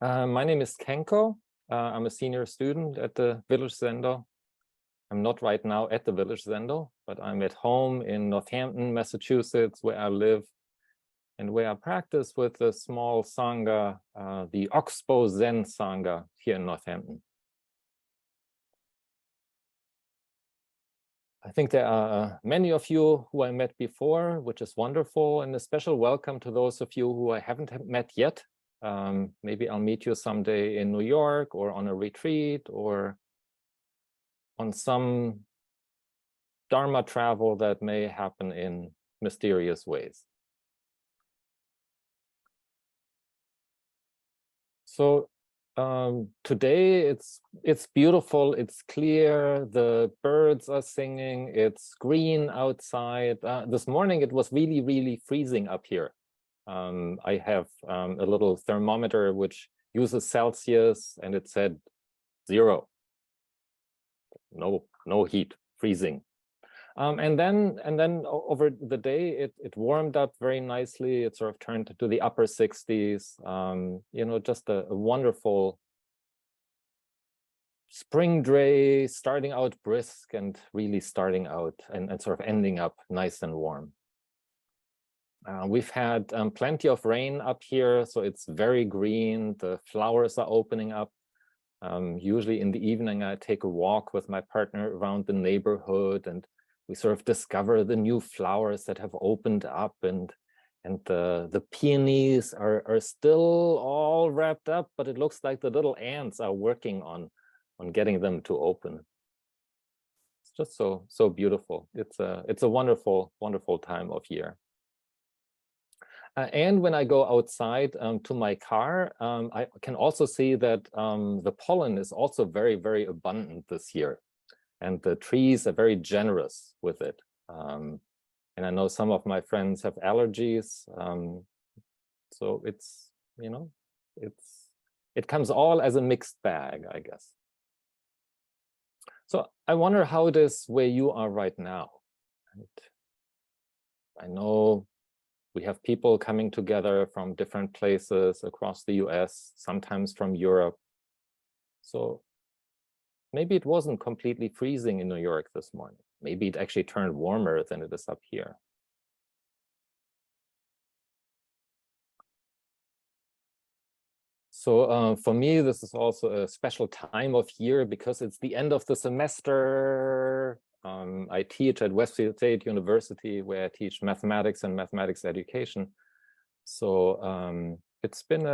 My name is Kenko. I'm a senior student at the Village Zendo. I'm not right now at the Village Zendo, but I'm at home in Northampton, Massachusetts, where I live and where I practice with a small sangha, the Soto Zen sangha here in Northampton. I think there are many of you who I met before, which is wonderful, and a special welcome to those of you who I haven't met yet. Maybe I'll meet you someday in New York or on a retreat or on some Dharma travel that may happen in mysterious ways. So today it's beautiful, it's clear, the birds are singing, it's green outside. This morning it was really, really freezing up here. I have a little thermometer which uses Celsius, and it said 0. No heat, freezing. And then over the day it warmed up very nicely. It sort of turned to the upper 60s. You know, just a wonderful spring day, starting out brisk and really starting out and sort of ending up nice and warm. We've had plenty of rain up here, so it's very green. The flowers are opening up. Usually in the evening, I take a walk with my partner around the neighborhood, and we sort of discover the new flowers that have opened up, and the peonies are still all wrapped up, but it looks like the little ants are working on getting them to open. It's just so beautiful. It's a wonderful time of year. And when I go outside to my car, I can also see that the pollen is also very, very abundant this year. And the trees are very generous with it. And I know some of my friends have allergies. So it's, you know, it comes all as a mixed bag, I guess. So I wonder how it is where you are right now. And I know we have people coming together from different places across the US, sometimes from Europe. So maybe it wasn't completely freezing in New York this morning. Maybe it actually turned warmer than it is up here. So for me, this is also a special time of year because it's the end of the semester. I teach at Westfield State University, where I teach mathematics and mathematics education. So it's been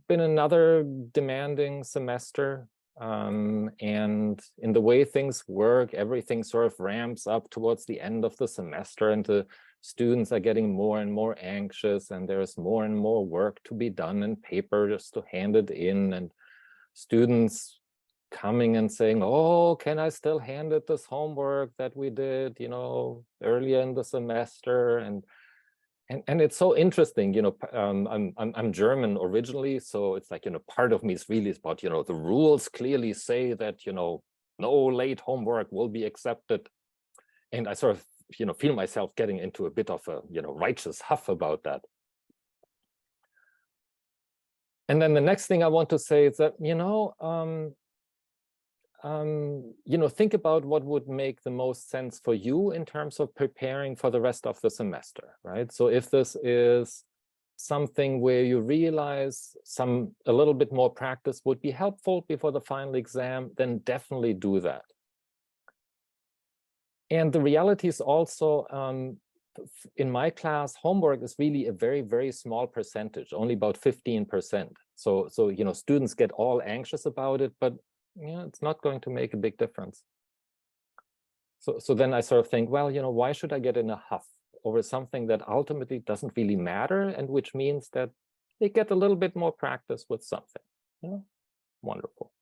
another demanding semester. And in the way things work, everything sort of ramps up towards the end of the semester, and the students are getting more and more anxious, and there's more and more work to be done in paper just to hand it in, and students coming and saying, oh, can I still hand it this homework that we did, you know, earlier in the semester? And it's so interesting, you know. I'm German originally, so it's like, you know, part of me is really about, you know, the rules clearly say that, you know, no late homework will be accepted, and I sort of, you know, feel myself getting into a bit of a, you know, righteous huff about that. And then the next thing I want to say is that, you know, think about what would make the most sense for you in terms of preparing for the rest of the semester, right? So if this is something where you realize a little bit more practice would be helpful before the final exam, then definitely do that. And the reality is also, in my class, homework is really a very, very small percentage, only about 15%. So you know, students get all anxious about it, but you know, it's not going to make a big difference. So then I sort of think, well, you know, why should I get in a huff over something that ultimately doesn't really matter, and which means that they get a little bit more practice with something, you know? Wonderful.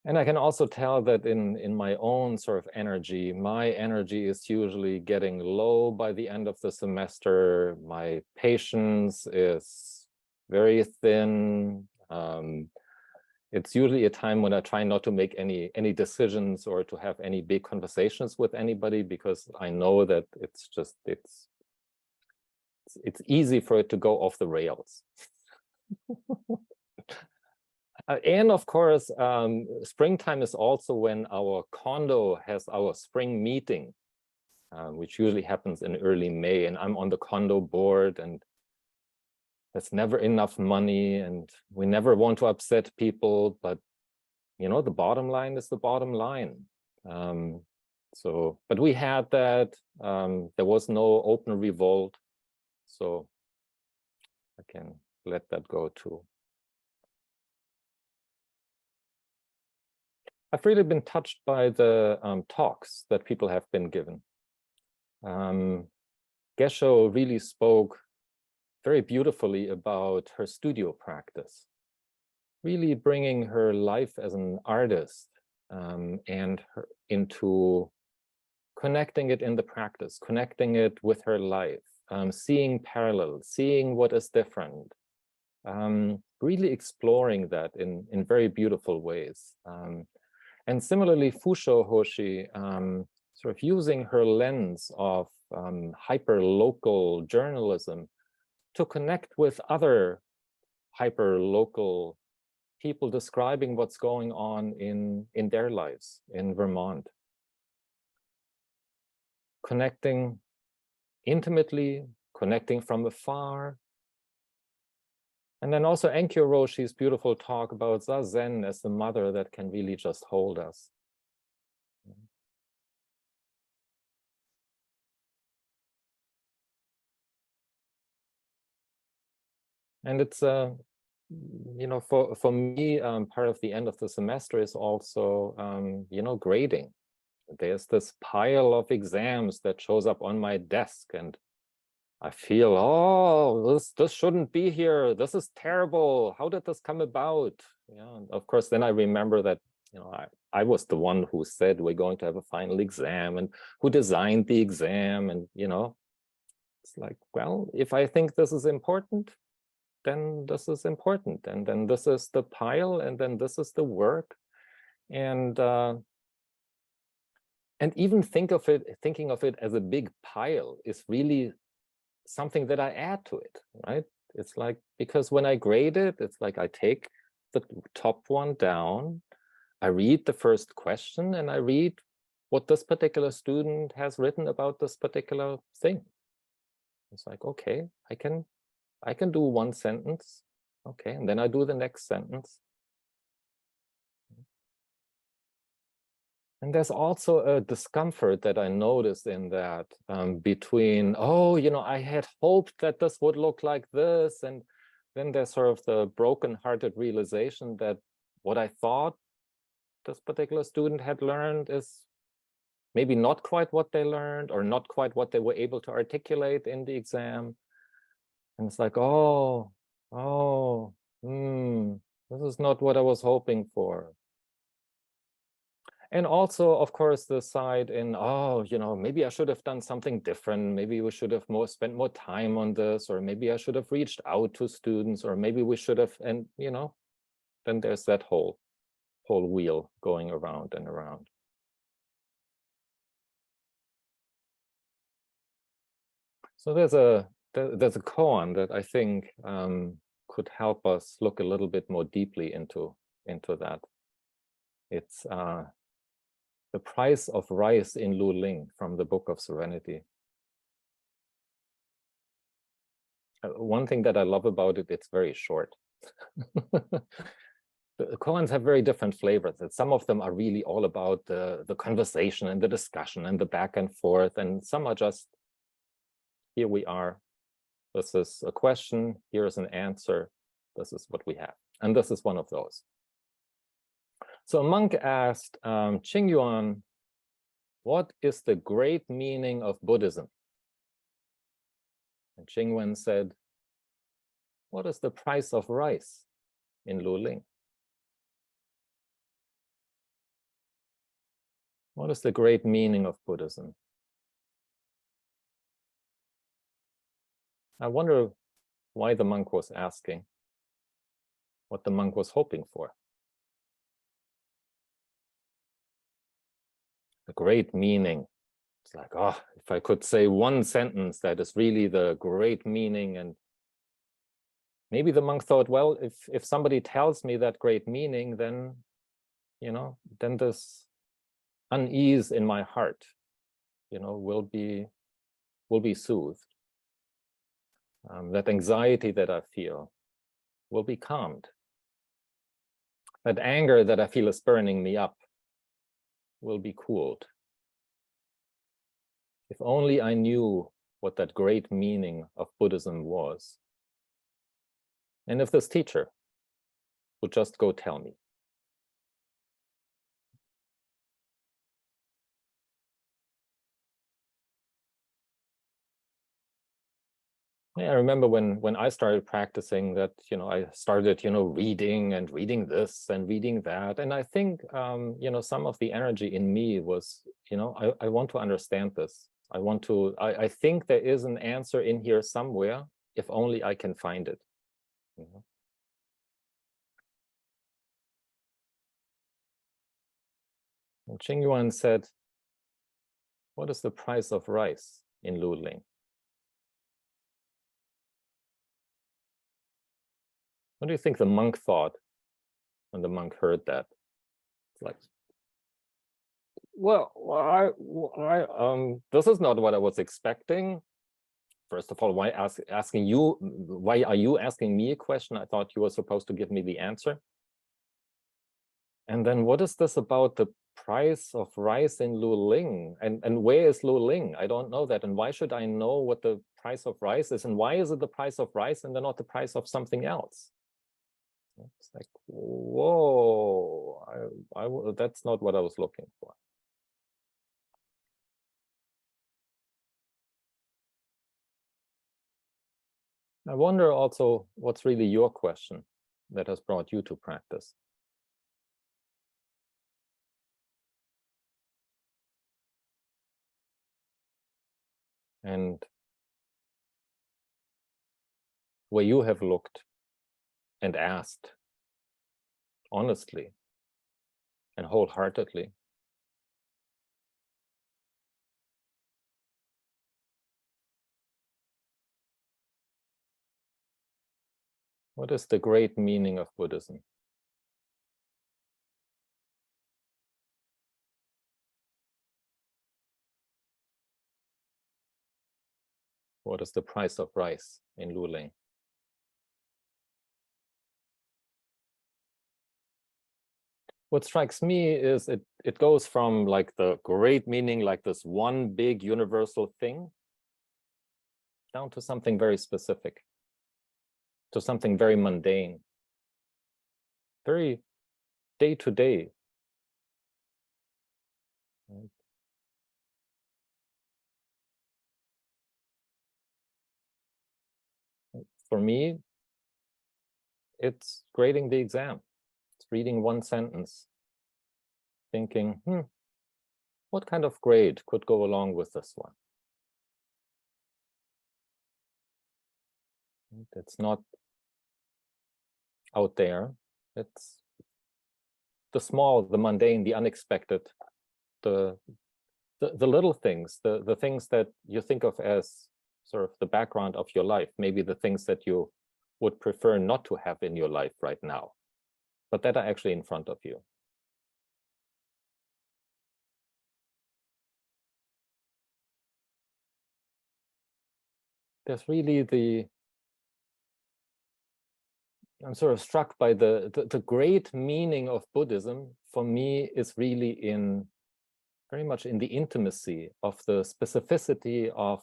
And I can also tell that in my own sort of energy, my energy is usually getting low by the end of the semester. My patience is very thin. It's usually a time when I try not to make any decisions or to have any big conversations with anybody, because I know that it's it's easy for it to go off the rails. And of course, springtime is also when our condo has our spring meeting, which usually happens in early May, and I'm on the condo board, and there's never enough money, and we never want to upset people, but you know, the bottom line is the bottom line. But we had that. There was no open revolt, so I can let that go too. I've really been touched by the talks that people have been given. Gesho really spoke very beautifully about her studio practice, really bringing her life as an artist and her into connecting it in the practice, connecting it with her life, seeing parallels, seeing what is different, really exploring that in very beautiful ways. And similarly, Fusho Hoshi, sort of using her lens of hyper-local journalism to connect with other hyper-local people describing what's going on in their lives in Vermont. Connecting intimately, connecting from afar. And then also Enkyo Roshi's beautiful talk about zazen as the mother that can really just hold us. And it's, you know, for me, part of the end of the semester is also, you know, grading. There's this pile of exams that shows up on my desk, and I feel, oh, this shouldn't be here. This is terrible. How did this come about? Yeah, and of course, then I remember that, you know, I was the one who said we're going to have a final exam and who designed the exam. And, you know, it's like, well, if I think this is important, then this is important. And then this is the pile, and then this is the work. And even thinking of it as a big pile is really something that I add to it, right? It's like, because when I grade it, it's like I take the top one down, I read the first question, and I read what this particular student has written about this particular thing. It's like, okay, I can do one sentence, okay, and then I do the next sentence. And there's also a discomfort that I noticed in that between, oh, you know, I had hoped that this would look like this. And then there's sort of the broken-hearted realization that what I thought this particular student had learned is maybe not quite what they learned, or not quite what they were able to articulate in the exam. And it's like, this is not what I was hoping for. And also, of course, the side in, oh, you know, maybe I should have done something different. Maybe we should have spent more time on this, or maybe I should have reached out to students, or maybe we should have, and, you know, then there's that whole wheel going around and around. So there's a koan that I think could help us look a little bit more deeply into that. It's The Price of Rice in Luling from the Book of Serenity. One thing that I love about it, it's very short. The koans have very different flavors. And some of them are really all about the conversation and the discussion and the back and forth. And some are just, here we are. This is a question. Here is an answer. This is what we have. And this is one of those. So a monk asked Qingyuan, what is the great meaning of Buddhism? And Qingyuan said, what is the price of rice in Luling? What is the great meaning of Buddhism? I wonder why the monk was asking, what the monk was hoping for. The great meaning. It's like, oh, if I could say one sentence that is really the great meaning. And maybe the monk thought, well, if somebody tells me that great meaning, then, then this unease in my heart, will be soothed. That anxiety that I feel will be calmed. That anger that I feel is burning me up will be cooled. If only I knew what that great meaning of Buddhism was. And if this teacher would just go tell me. Yeah, I remember when I started practicing that, I started, reading and reading this and reading that. And I think, some of the energy in me was, I want to understand this. I think there is an answer in here somewhere, if only I can find it. And Qing Yuan said, what is the price of rice in Luling? What do you think the monk thought when the monk heard that? It's like, well, this is not what I was expecting. First of all, why asking you? Why are you asking me a question? I thought you were supposed to give me the answer. And then what is this about the price of rice in Luling? And where is Luling? I don't know that. And why should I know what the price of rice is? And why is it the price of rice and then not the price of something else? It's like, whoa, that's not what I was looking for. I wonder also what's really your question that has brought you to practice. And where you have looked and asked honestly and wholeheartedly. What is the great meaning of Buddhism? What is the price of rice in Luling? What strikes me is it goes from like the great meaning, like this one big universal thing, down to something very specific, to something very mundane, very day to day. For me, it's grading the exam. It's reading one sentence, thinking, what kind of grade could go along with this one? It's not out there. It's the small, the mundane, the unexpected, the little things, the things that you think of as sort of the background of your life, maybe the things that you would prefer not to have in your life right now, but that are actually in front of you. There's really I'm sort of struck by the great meaning of Buddhism for me is really very much in the intimacy of the specificity of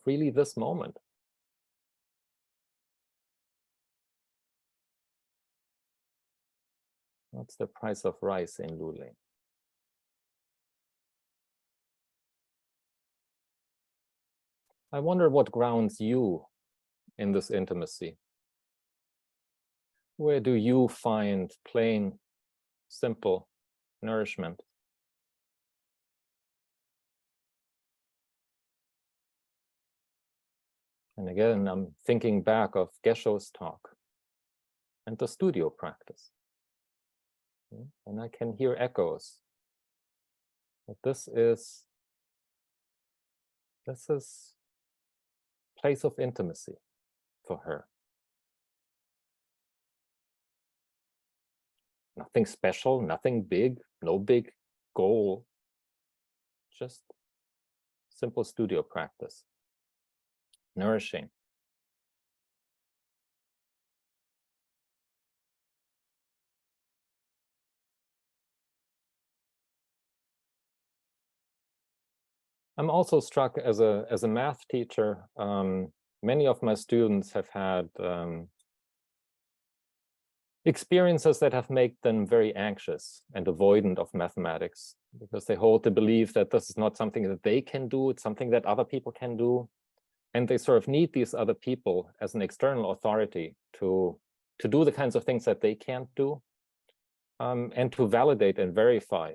really this moment. What's the price of rice in Luling? I wonder what grounds you in this intimacy. Where do you find plain, simple nourishment? And again, I'm thinking back of Gesho's talk and the studio practice. And I can hear echoes. But this is This is a place of intimacy for her. Nothing special, nothing big, no big goal. Just simple studio practice. Nourishing. I'm also struck as a math teacher. Many of my students have had experiences that have made them very anxious and avoidant of mathematics because they hold the belief that this is not something that they can do, it's something that other people can do. And they sort of need these other people as an external authority to do the kinds of things that they can't do, and to validate and verify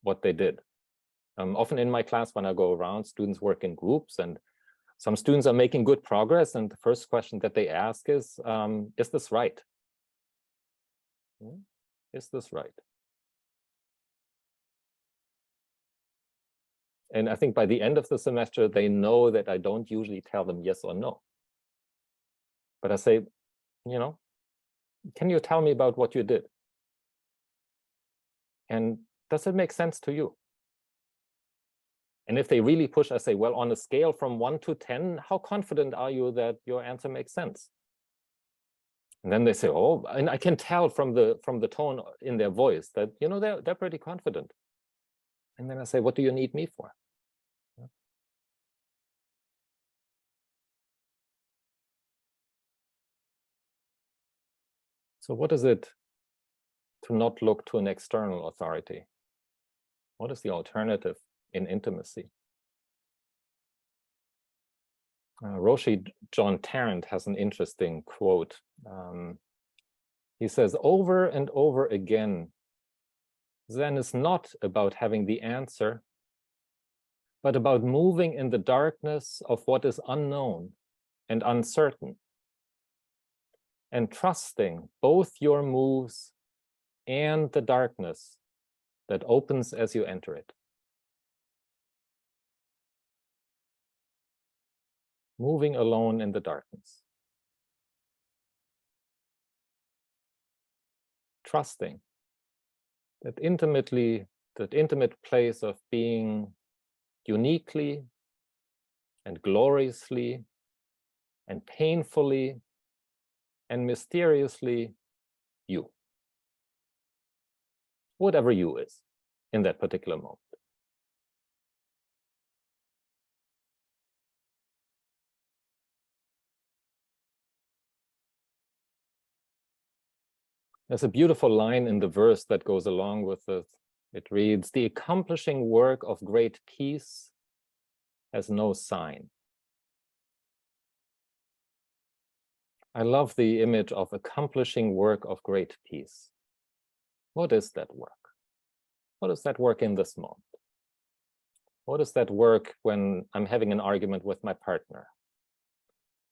what they did. Often in my class, when I go around, students work in groups, and some students are making good progress, and the first question that they ask is this right? Is this right? And I think by the end of the semester, they know that I don't usually tell them yes or no. But I say, can you tell me about what you did? And does it make sense to you? And if they really push, I say, well, on a scale from 1 to 10, how confident are you that your answer makes sense? And then they say, oh, and I can tell from the tone in their voice that, they're pretty confident. And then I say, what do you need me for? So what is it to not look to an external authority? What is the alternative in intimacy? Roshi John Tarrant has an interesting quote. He says, over and over again, Zen is not about having the answer, but about moving in the darkness of what is unknown and uncertain, and trusting both your moves and the darkness that opens as you enter it. Moving alone in the darkness. Trusting that intimate place of being uniquely and gloriously and painfully and mysteriously you. Whatever you is in that particular moment. There's a beautiful line in the verse that goes along with it. It reads, the accomplishing work of great peace has no sign. I love the image of accomplishing work of great peace. What is that work? What is that work in this moment? What is that work when I'm having an argument with my partner?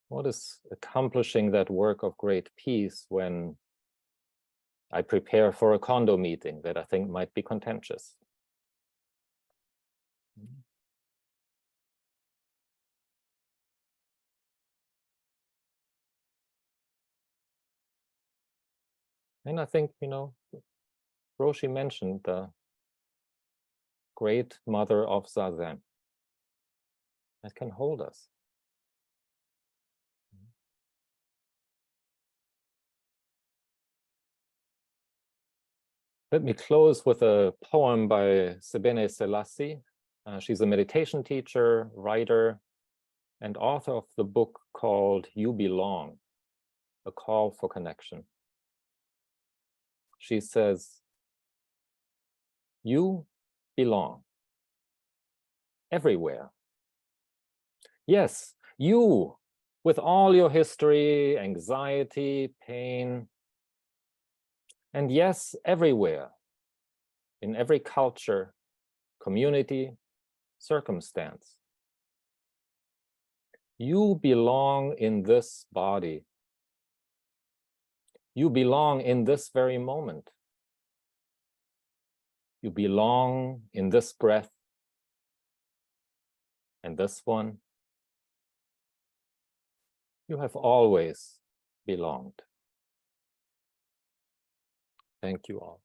What is accomplishing that work of great peace when I prepare for a condo meeting that I think might be contentious? And I think, Roshi mentioned the great mother of zazen that can hold us. Let me close with a poem by Sebene Selassie. She's a meditation teacher, writer, and author of the book called You Belong, A Call for Connection. She says, you belong everywhere. Yes, you, with all your history, anxiety, pain, and yes, everywhere, in every culture, community, circumstance. You belong in this body. You belong in this very moment. You belong in this breath. And this one, you have always belonged. Thank you all.